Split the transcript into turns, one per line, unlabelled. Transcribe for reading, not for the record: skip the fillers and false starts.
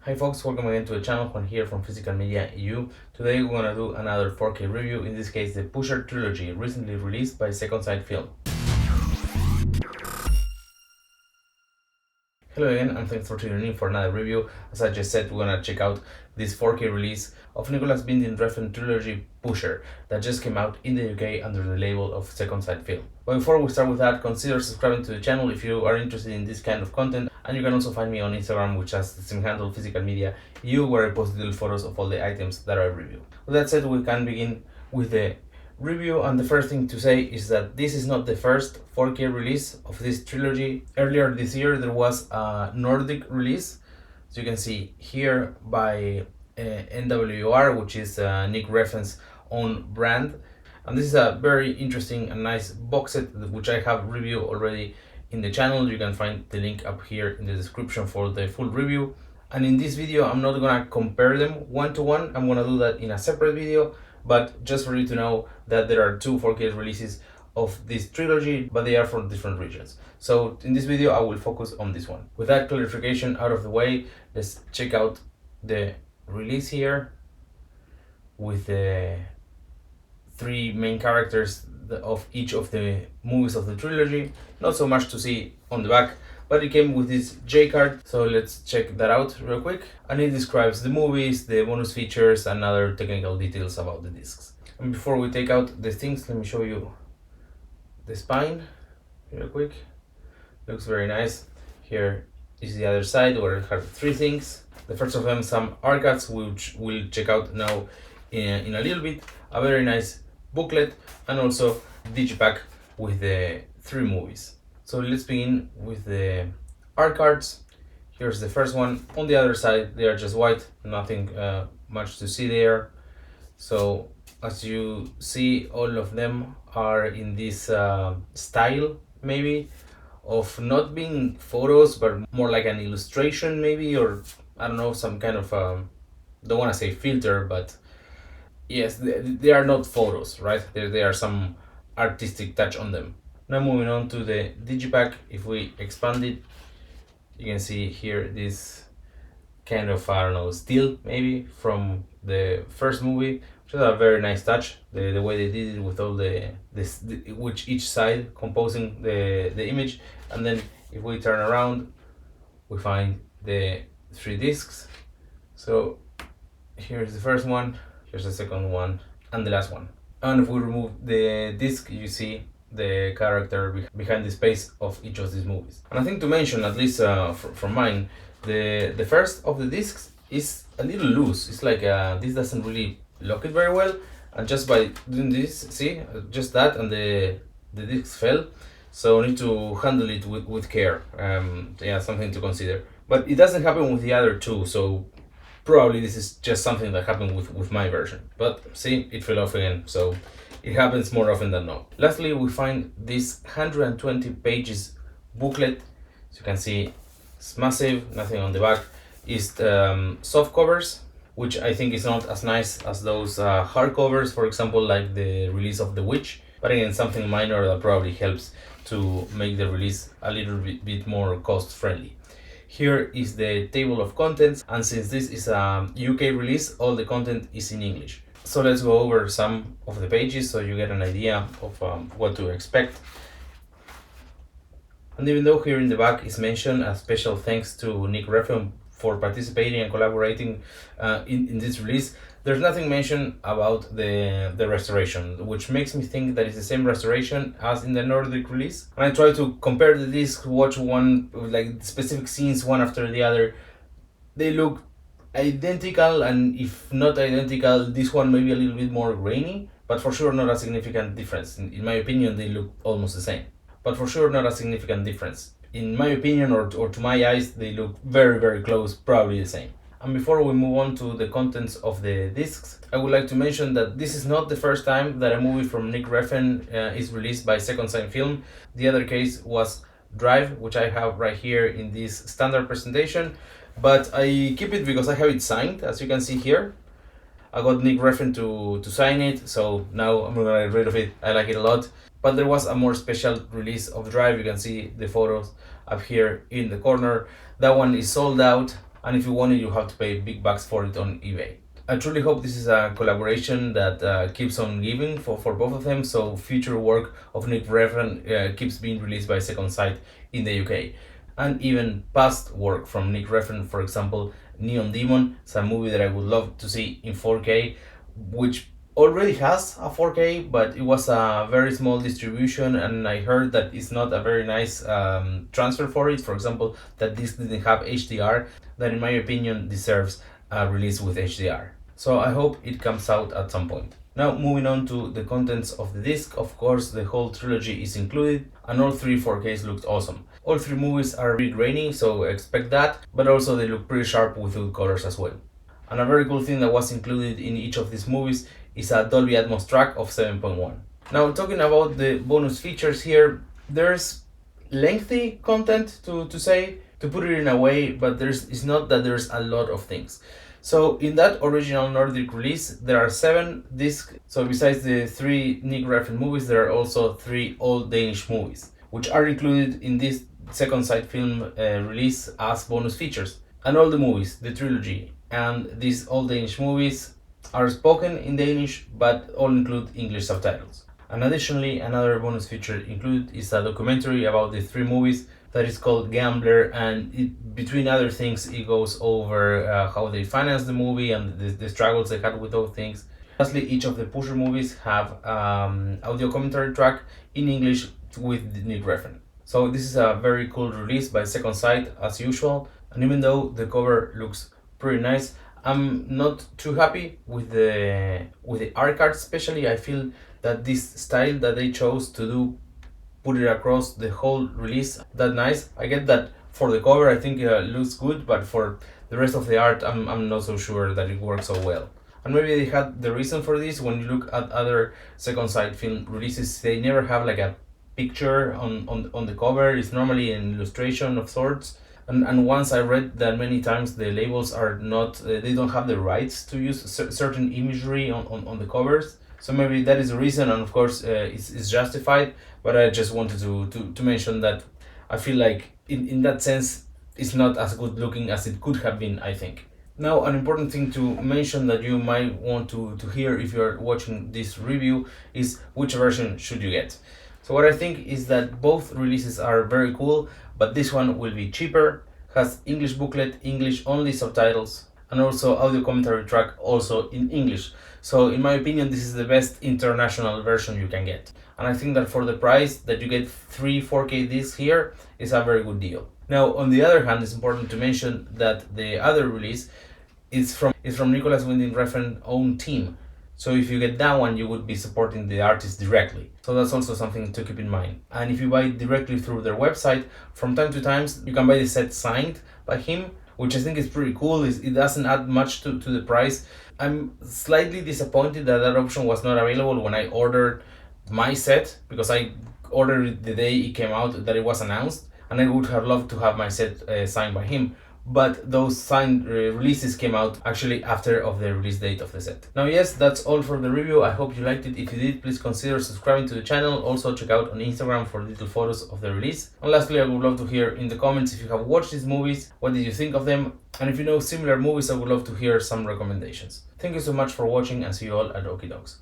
Hi folks, welcome again to the channel. Juan here from Physical Media EU. Today we're gonna do another 4K review, in this case the Pusher trilogy, recently released by Second Sight Film. Hello again and thanks for tuning in for another review. As I just said, we're gonna check out this 4K release of Nicolas Winding Refn trilogy Pusher that just came out in the UK under the label of Second Sight Film. But before we start with that, consider subscribing to the channel if you are interested in this kind of content, and you can also find me on Instagram, which has the same handle, Physical Media EU, where I post little photos of all the items that I review. With that said, we can begin with the review, and the first thing to say is that this is not the first 4K release of this trilogy. Earlier this year there was a Nordic release, so you can see here, by NWR, which is Nick Refn's own brand, and this is a very interesting and nice box set which I have reviewed already in the channel. You can find the link up here in the description for the full review. And in this video I'm not gonna compare them one to one, I'm gonna do that in a separate video, but just for you to know that there are two 4K releases of this trilogy, but they are from different regions. So in this video I will focus on this one. With that clarification out of the way, let's check out the release here with the three main characters of each of the movies of the trilogy. Not so much to see on the back, but it came with this J card, so let's check that out real quick. And it describes the movies, the bonus features, and other technical details about the discs. And before we take out the things, let me show you the spine real quick. Looks very nice. Here is the other side where it has three things. The first of them, some arcades, which we'll check out now in a little bit. A very nice booklet, and also digipack with the three movies. So let's begin with the art cards. Here's the first one. On the other side, they are just white, nothing much to see there. So as you see, all of them are in this style, maybe, of not being photos, but more like an illustration, maybe, or I don't know, some kind of, don't want to say filter, but yes, they are not photos, right? There are some artistic touch on them. Now moving on to the digipack, if we expand it, you can see here this kind of, I don't know, still maybe from the first movie, which is a very nice touch. The way they did it with all which each side composing the image. And then if we turn around, we find the three discs. So here's the first one, here's the second one, and the last one. And if we remove the disc, you see the character behind the space of each of these movies. And I think to mention, at least from mine, the first of the discs is a little loose. It's like this doesn't really lock it very well, and just by doing this, see, just that, and the disc fell. So I need to handle it with care. Yeah, something to consider. But it doesn't happen with the other two, so probably this is just something that happened with my version. But see, it fell off again, so it happens more often than not. Lastly, we find this 120 pages booklet. So you can see it's massive, nothing on the back. It's soft covers, which I think is not as nice as those hard covers, for example, like the release of The Witch. But again, something minor that probably helps to make the release a little bit more cost friendly. Here is the table of contents, and since this is a UK release, all the content is in English. So let's go over some of the pages so you get an idea of what to expect. And even though here in the back is mentioned a special thanks to Nick Refn for participating and collaborating in this release, there's nothing mentioned about the restoration, which makes me think that it's the same restoration as in the Nordic release. And I try to compare the discs, watch one, like specific scenes one after the other. They look identical, and if not identical, this one may be a little bit more grainy, but for sure not a significant difference. In my opinion, they look almost the same, but for sure not a significant difference. In my opinion, or to my eyes, they look very, very close, probably the same. And before we move on to the contents of the discs, I would like to mention that this is not the first time that a movie from Nick Refn is released by Second Sight Film. The other case was Drive, which I have right here in this standard presentation, but I keep it because I have it signed, as you can see here. I got Nick Refn to sign it, so now I'm gonna get rid of it. I like it a lot. But there was a more special release of Drive. You can see the photos up here in the corner. That one is sold out, and if you want it, you have to pay big bucks for it on eBay. I truly hope this is a collaboration that keeps on giving for both of them, so future work of Nick Refn keeps being released by Second Sight in the UK. And even past work from Nick Refn, for example, Neon Demon, is a movie that I would love to see in 4K, which already has a 4K, but it was a very small distribution, and I heard that it's not a very nice transfer for it. For example, that this didn't have HDR, that in my opinion deserves a release with HDR. So I hope it comes out at some point. Now moving on to the contents of the disc, of course the whole trilogy is included, and all three 4Ks looked awesome. All three movies are really grainy, so expect that, but also they look pretty sharp with good colors as well. And a very cool thing that was included in each of these movies is a Dolby Atmos track of 7.1. Now talking about the bonus features here, there's lengthy content to put it in a way, but it's not that there's a lot of things. So in that original Nordic release, there are 7 discs. So besides the 3 Nick Refn movies, there are also 3 old Danish movies, which are included in this Second Sight film release as bonus features. And all the movies, the trilogy, and these old Danish movies are spoken in Danish, but all include English subtitles. And additionally, another bonus feature included is a documentary about the 3 movies that is called Gambler, and between other things, it goes over how they financed the movie and the struggles they had with those things. Lastly, each of the Pusher movies have audio commentary track in English with Nick Refn. So this is a very cool release by Second Sight as usual, and even though the cover looks pretty nice, I'm not too happy with the art card. Especially, I feel that this style that they chose to do, put it across the whole release, that nice. I get that for the cover I think it looks good, but for the rest of the art I'm not so sure that it works so well. And maybe they had the reason for this. When you look at other Second Sight film releases, they never have like a picture on the cover. It's normally an illustration of sorts. And once I read that many times the labels are not, they don't have the rights to use certain imagery on the covers. So maybe that is the reason, and of course it's justified, but I just wanted to mention that I feel like in that sense it's not as good looking as it could have been, I think. Now, an important thing to mention that you might want to hear if you're watching this review is which version should you get. So what I think is that both releases are very cool, but this one will be cheaper, has English booklet, English only subtitles, and also audio commentary track also in English. So in my opinion, this is the best international version you can get. And I think that for the price that you get 3 4K discs here is a very good deal. Now, on the other hand, it's important to mention that the other release is from Nicholas Winding Refn's own team. So if you get that one, you would be supporting the artist directly. So that's also something to keep in mind. And if you buy it directly through their website, from time to time, you can buy the set signed by him, which I think is pretty cool. It doesn't add much to the price. I'm slightly disappointed that that option was not available when I ordered my set, because I ordered it the day it came out, that it was announced, and I would have loved to have my set signed by him. But those signed releases came out actually after of the release date of the set. Now yes, that's all for the review. I hope you liked it. If you did, please consider subscribing to the channel. Also check out on Instagram for little photos of the release. And lastly, I would love to hear in the comments if you have watched these movies, what did you think of them? And if you know similar movies, I would love to hear some recommendations. Thank you so much for watching, and see you all at Okie Dogs.